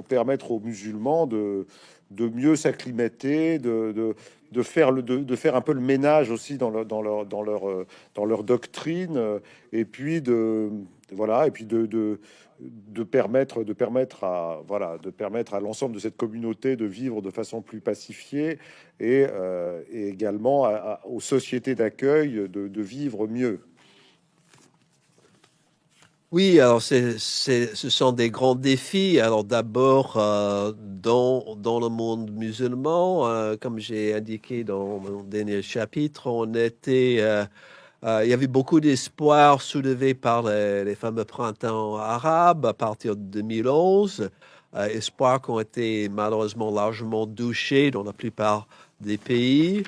aux musulmans de mieux s'acclimater, de faire un peu le ménage aussi dans leur doctrine, et puis voilà, et puis de permettre à l'ensemble de cette communauté de vivre de façon plus pacifiée et également aux sociétés d'accueil de vivre mieux. Oui, alors ce sont des grands défis. Alors d'abord, dans le monde musulman, comme j'ai indiqué dans mon dernier chapitre, il y avait beaucoup d'espoir soulevé par les fameux printemps arabes à partir de 2011, espoirs qui ont été malheureusement largement douchés dans la plupart des pays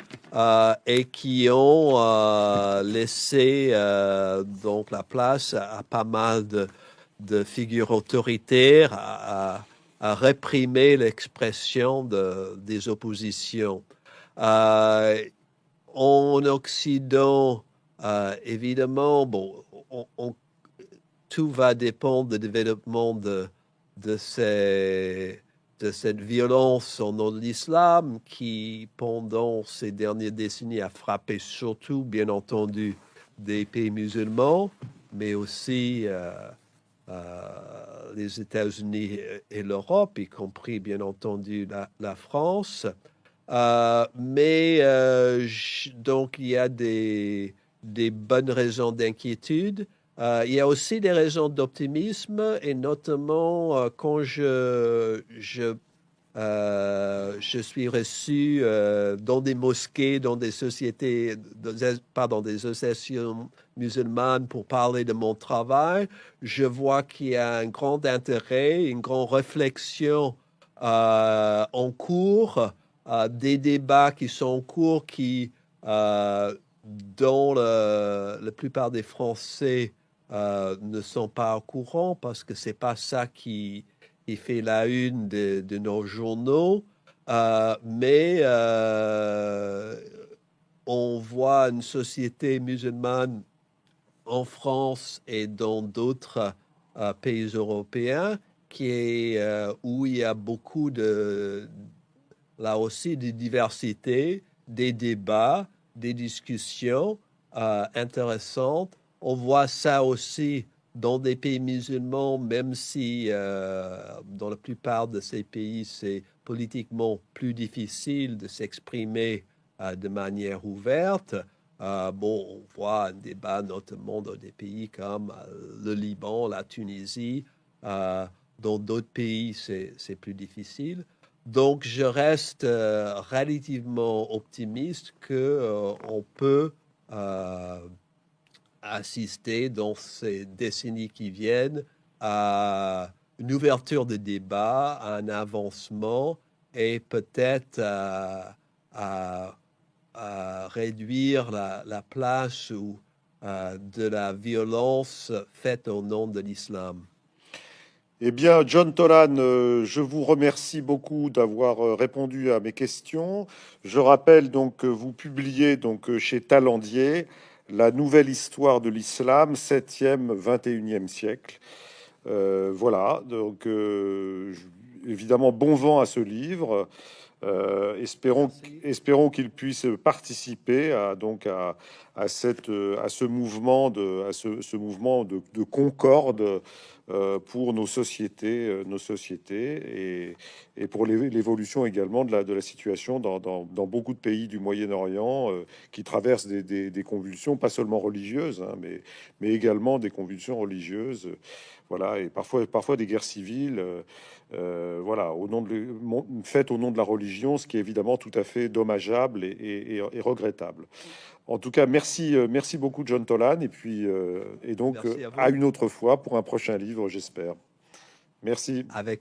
et qui ont laissé donc la place à pas mal de figures autoritaires à réprimer l'expression des oppositions. Euh, En Occident, évidemment, bon, tout va dépendre du développement de, ces, de cette violence au nom de l'islam qui, pendant ces dernières décennies, a frappé surtout, bien entendu, des pays musulmans, mais aussi les États-Unis et l'Europe, y compris, bien entendu, la France. Donc, il y a des bonnes raisons d'inquiétude. Il y a aussi des raisons d'optimisme, et notamment quand je suis reçu dans des mosquées, dans des sociétés, pardon, des associations musulmanes pour parler de mon travail. Je vois qu'il y a un grand intérêt, une grande réflexion en cours, des débats qui sont en cours dont la plupart des Français ne sont pas au courant parce que c'est pas ça qui fait la une de nos journaux, mais on voit une société musulmane en France et dans d'autres pays européens où il y a beaucoup là aussi, de diversité, des débats, des discussions intéressantes. On voit ça aussi dans des pays musulmans, même si dans la plupart de ces pays, c'est politiquement plus difficile de s'exprimer de manière ouverte. Bon, on voit un débat notamment dans des pays comme le Liban, la Tunisie. Dans d'autres pays, c'est plus difficile. Donc, je reste relativement optimiste que on peut euh, assister dans ces décennies qui viennent à une ouverture de débat, à un avancement et peut-être à réduire la place ou de la violence faite au nom de l'islam. Eh bien, John Tolan, je vous remercie beaucoup d'avoir répondu à mes questions. Je rappelle donc que vous publiez donc chez Talandier la nouvelle histoire de l'islam, 7e, 21e siècle. Voilà, donc évidemment, bon vent à ce livre. Espérons, Merci. espérons qu'il puisse participer à ce mouvement ce mouvement de concorde pour nos sociétés et pour l'évolution également de la situation dans beaucoup de pays du Moyen-Orient qui traversent des convulsions, pas seulement religieuses, hein, mais également des convulsions religieuses. Voilà, et parfois des guerres civiles. Voilà, faites au nom de la religion, ce qui est évidemment tout à fait dommageable et regrettable. En tout cas, merci beaucoup, John Tolan, et donc Merci à à vous. une autre fois pour un prochain livre, j'espère. Merci. Avec